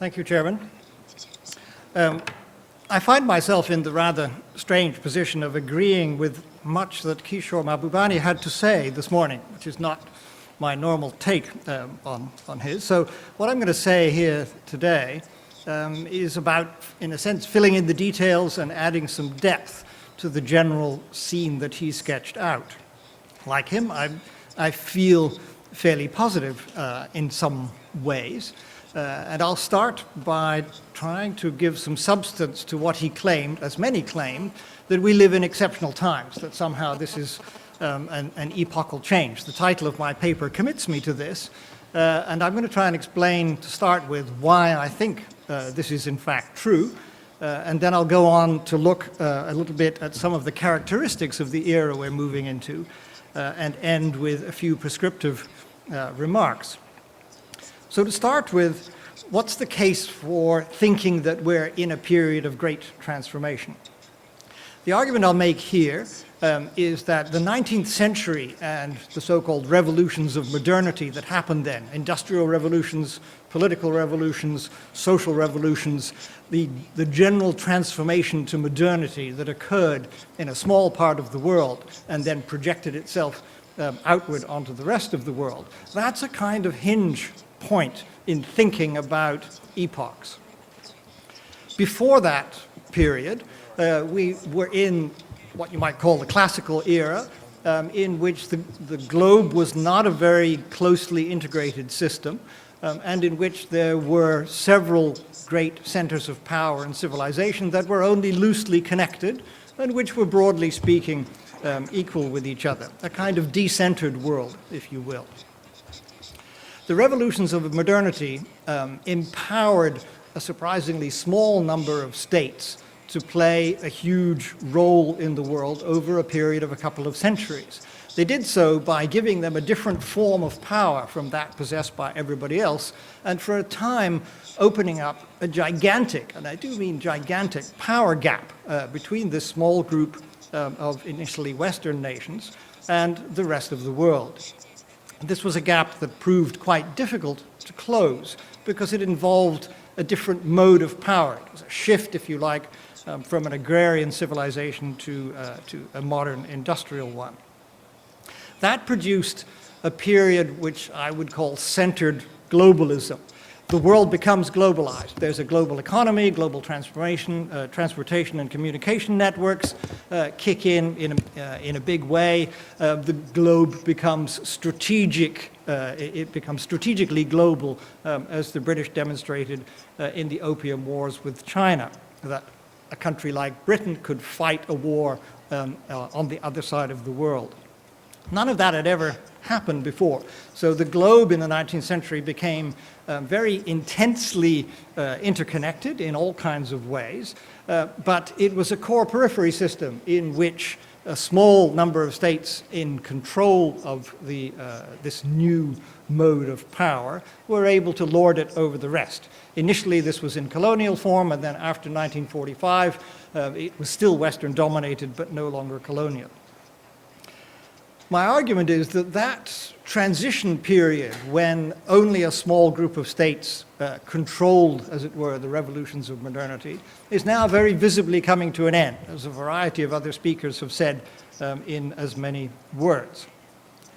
Thank you, Chairman. I find myself in the rather strange position of agreeing with much that Kishore Mahbubani had to say this morning, which is not my normal take on his. So what I'm going to say here today is about, in a sense, filling in the details and adding some depth to the general scene that he sketched out. Like him, I feel fairly positive in some ways. And I'll start by trying to give some substance to what he claimed, as many claimed, that we live in exceptional times, that somehow this is an epochal change. The title of my paper commits me to this, and I'm going to try and explain, to start with, why I think this is in fact true, and then I'll go on to look a little bit at some of the characteristics of the era we're moving into, and end with a few prescriptive remarks. So to start with, what's the case for thinking that we're in a period of great transformation? The argument I'll make here is that the 19th century and the so-called revolutions of modernity that happened then, industrial revolutions, political revolutions, social revolutions, the general transformation to modernity that occurred in a small part of the world and then projected itself outward onto the rest of the world, that's a kind of hinge point in thinking about epochs. Before that period, we were in what you might call the classical era, in which the globe was not a very closely integrated system, and in which there were several great centers of power and civilization that were only loosely connected, and which were, broadly speaking, equal with each other, a kind of decentered world, if you will. The revolutions of modernity empowered a surprisingly small number of states to play a huge role in the world over a period of a couple of centuries. They did so by giving them a different form of power from that possessed by everybody else, and for a time opening up a gigantic, and I do mean gigantic, power gap between this small group of initially Western nations and the rest of the world. This was a gap that proved quite difficult to close because it involved a different mode of power. It was a shift, if you like, from an agrarian civilization to a modern industrial one. That produced a period which I would call centered globalism. The world becomes globalized. There's a global economy, global transformation, transportation and communication networks kick in a big way. The globe becomes strategic. It becomes strategically global, as the British demonstrated in the Opium Wars with China, that a country like Britain could fight a war on the other side of the world. None of that had ever happened before. So the globe in the 19th century became very intensely interconnected in all kinds of ways, but it was a core periphery system in which a small number of states in control of this new mode of power were able to lord it over the rest. Initially this was in colonial form, and then after 1945 it was still Western dominated but no longer colonial. My argument is that that transition period when only a small group of states controlled, as it were, the revolutions of modernity, is now very visibly coming to an end, as a variety of other speakers have said in as many words.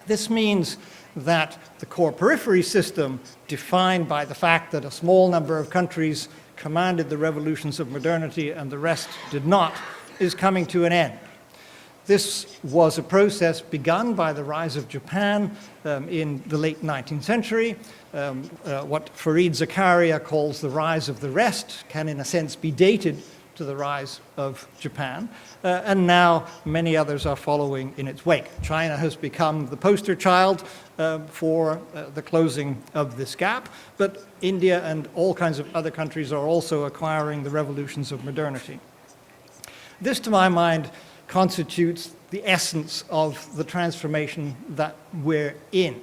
This means that the core periphery system, defined by the fact that a small number of countries commanded the revolutions of modernity and the rest did not, is coming to an end. This was a process begun by the rise of Japan in the late 19th century. What Fareed Zakaria calls the rise of the rest can, in a sense, be dated to the rise of Japan. And now many others are following in its wake. China has become the poster child for the closing of this gap, but India and all kinds of other countries are also acquiring the revolutions of modernity. This, to my mind, constitutes the essence of the transformation that we're in.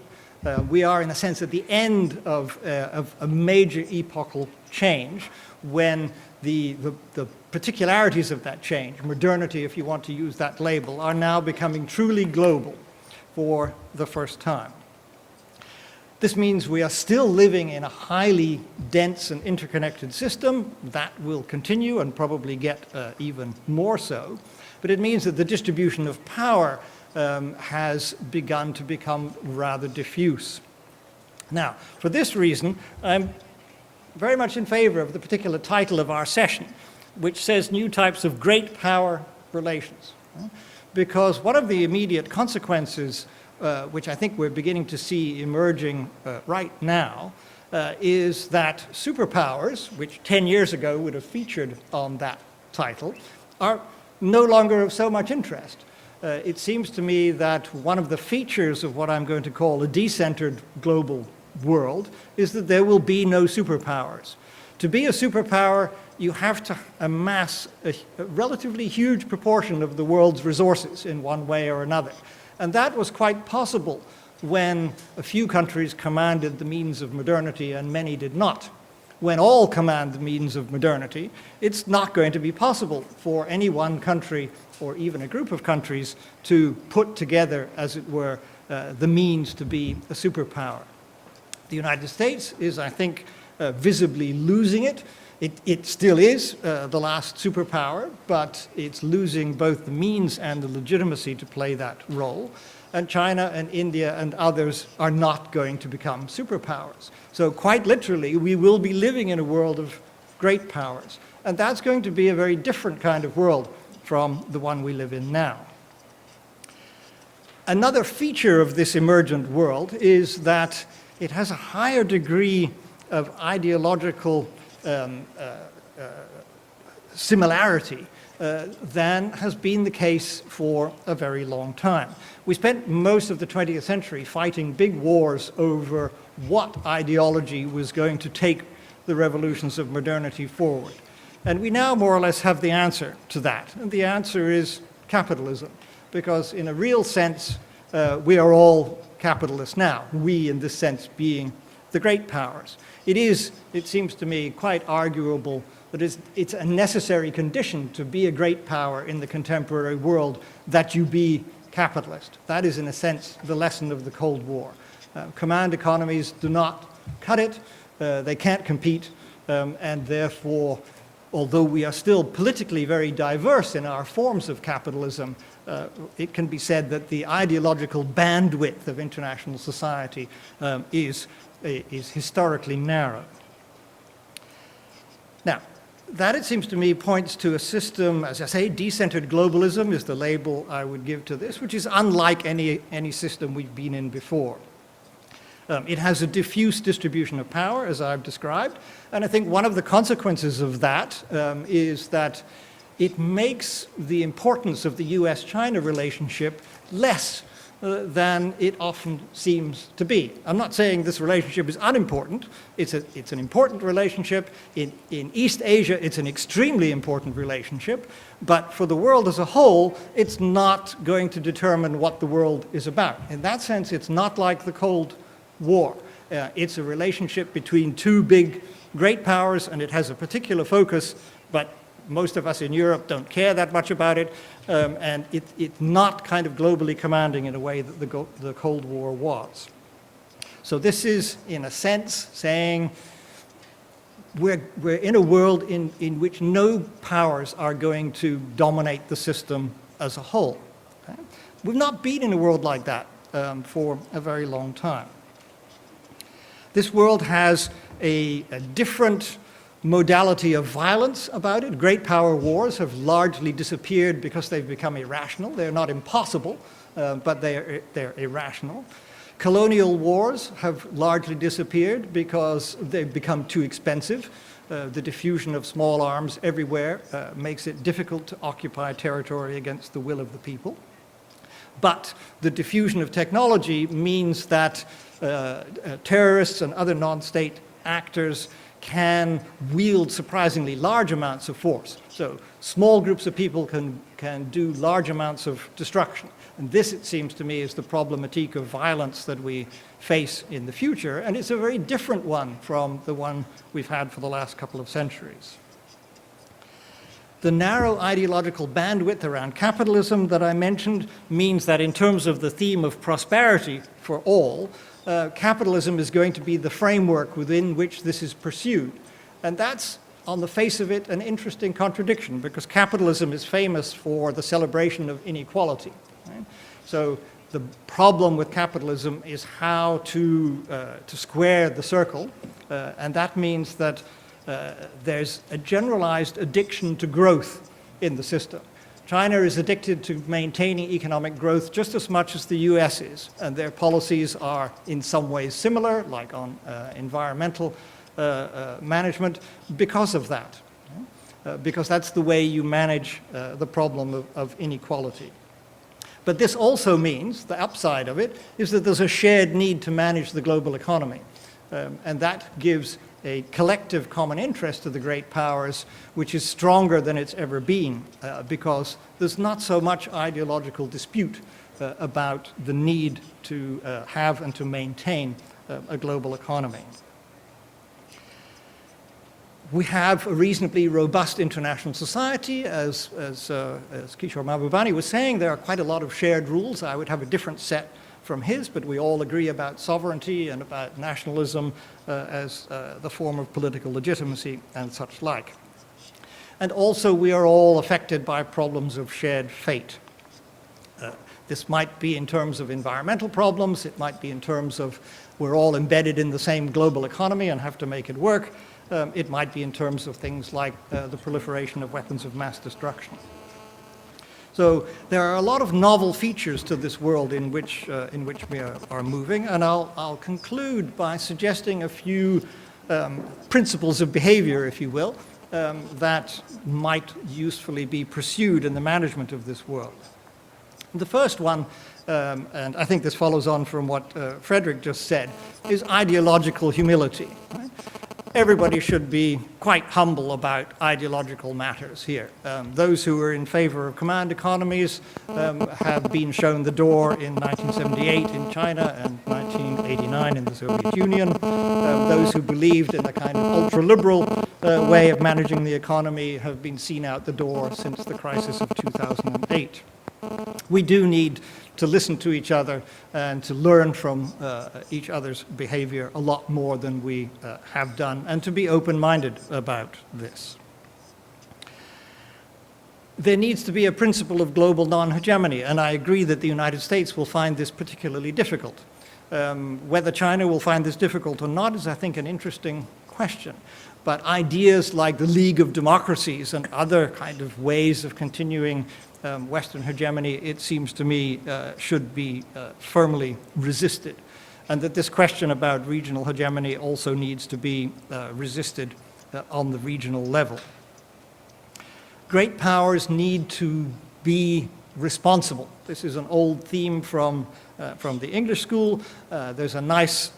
We are, in a sense, at the end of a major epochal change when the particularities of that change, modernity, if you want to use that label, are now becoming truly global for the first time. This means we are still living in a highly dense and interconnected system. That will continue and probably get even more so. But it means that the distribution of power has begun to become rather diffuse. Now, for this reason, I'm very much in favor of the particular title of our session, which says New Types of Great Power Relations. Because one of the immediate consequences, which I think we're beginning to see emerging right now, is that superpowers, which 10 years ago would have featured on that title, are no longer of so much interest. It seems to me that one of the features of what I'm going to call a decentered global world is that there will be no superpowers. To be a superpower, you have to amass a relatively huge proportion of the world's resources in one way or another. And that was quite possible when a few countries commanded the means of modernity and many did not. When all command the means of modernity, it's not going to be possible for any one country or even a group of countries to put together, as it were, the means to be a superpower. The United States is, I think, visibly losing it. It still is the last superpower, but it's losing both the means and the legitimacy to play that role. And China and India and others are not going to become superpowers. So quite literally, we will be living in a world of great powers. And that's going to be a very different kind of world from the one we live in now. Another feature of this emergent world is that it has a higher degree of ideological similarity than has been the case for a very long time. We spent most of the 20th century fighting big wars over what ideology was going to take the revolutions of modernity forward. And we now more or less have the answer to that. And the answer is capitalism, because in a real sense, we are all capitalists now, we in this sense being the great powers. It is, it seems to me, quite arguable that it's a necessary condition to be a great power in the contemporary world that you be capitalist. That is, in a sense, the lesson of the Cold War. Command economies do not cut it, they can't compete, and therefore, although we are still politically very diverse in our forms of capitalism, it can be said that the ideological bandwidth of international society is historically narrow. Now, that, it seems to me, points to a system, as I say, decentered globalism is the label I would give to this, which is unlike any system we've been in before. It has a diffuse distribution of power, as I've described, and I think one of the consequences of that is that it makes the importance of the US-China relationship less than it often seems to be. I'm not saying this relationship is unimportant. It's an important relationship. In East Asia, it's an extremely important relationship. But for the world as a whole, it's not going to determine what the world is about. In that sense, it's not like the Cold War. It's a relationship between two big great powers, and it has a particular focus, but most of us in Europe don't care that much about it, and it's not kind of globally commanding in a way that the Cold War was. So this is, in a sense, saying we're in a world in which no powers are going to dominate the system as a whole. Okay? We've not been in a world like that for a very long time. This world has a different modality of violence about it. Great power wars have largely disappeared because they've become irrational. They're not impossible, but they're irrational. Colonial wars have largely disappeared because they've become too expensive. The diffusion of small arms everywhere makes it difficult to occupy territory against the will of the people. But the diffusion of technology means that terrorists and other non-state actors can wield surprisingly large amounts of force. So small groups of people can do large amounts of destruction. And this, it seems to me, is the problematique of violence that we face in the future. And it's a very different one from the one we've had for the last couple of centuries. The narrow ideological bandwidth around capitalism that I mentioned means that in terms of the theme of prosperity for all, capitalism is going to be the framework within which this is pursued. And that's, on the face of it, an interesting contradiction, because capitalism is famous for the celebration of inequality. Right? So the problem with capitalism is how to square the circle, and that means that there's a generalized addiction to growth in the system. China is addicted to maintaining economic growth just as much as the US is, and their policies are in some ways similar, like on environmental management, because of that, because that's the way you manage the problem of inequality. But this also means, the upside of it, is that there's a shared need to manage the global economy, and that gives a collective common interest to the great powers, which is stronger than it's ever been, because there's not so much ideological dispute about the need to have and to maintain a global economy. We have a reasonably robust international society. As Kishore Mahbubani was saying, there are quite a lot of shared rules. I would have a different set from his, but we all agree about sovereignty and about nationalism as the form of political legitimacy and such like. And also we are all affected by problems of shared fate. This might be in terms of environmental problems, it might be in terms of we're all embedded in the same global economy and have to make it work. It might be in terms of things like the proliferation of weapons of mass destruction. So there are a lot of novel features to this world in which we are moving, and I'll conclude by suggesting a few principles of behavior, if you will, that might usefully be pursued in the management of this world. The first one, and I think this follows on from what Frederick just said, is ideological humility. Right? Everybody should be quite humble about ideological matters here. Those who are in favor of command economies have been shown the door in 1978 in China and 1989 in the Soviet Union. Those who believed in a kind of ultra-liberal way of managing the economy have been seen out the door since the crisis of 2008. We do need to listen to each other and to learn from each other's behavior a lot more than we have done, and to be open-minded about this. There needs to be a principle of global non-hegemony, and I agree that the United States will find this particularly difficult. Whether China will find this difficult or not is, I think, an interesting question. But ideas like the League of Democracies and other kind of ways of continuing Western hegemony, it seems to me, should be firmly resisted. And that this question about regional hegemony also needs to be resisted on the regional level. Great powers need to be responsible. This is an old theme from the English school. There's a nice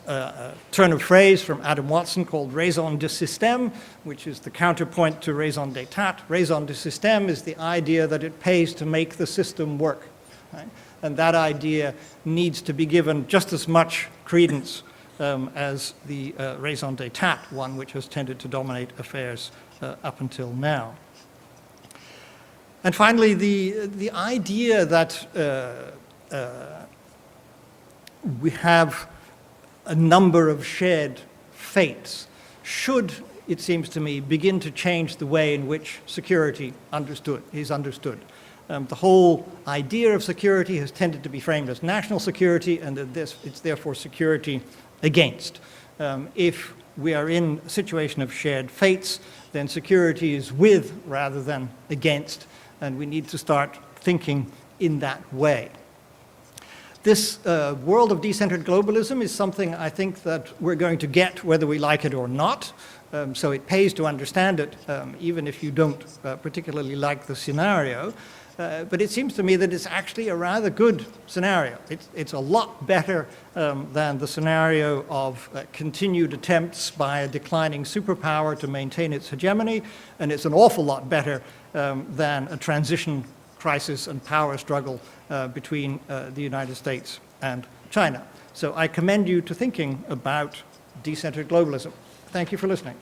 turn of phrase from Adam Watson called raison de système, which is the counterpoint to raison d'état. Raison de système is the idea that it pays to make the system work. Right? And that idea needs to be given just as much credence as the raison d'état one, which has tended to dominate affairs up until now. And finally, the idea that we have a number of shared fates should, it seems to me, begin to change the way in which security is understood. The whole idea of security has tended to be framed as national security, and that it's therefore security against. If we are in a situation of shared fates, then security is with rather than against, and we need to start thinking in that way. This world of decentered globalism is something I think that we're going to get whether we like it or not. So it pays to understand it, even if you don't particularly like the scenario. But it seems to me that it's actually a rather good scenario. It's a lot better than the scenario of continued attempts by a declining superpower to maintain its hegemony, and it's an awful lot better than a transition crisis and power struggle between the United States and China. So I commend you to thinking about decentered globalism. Thank you for listening.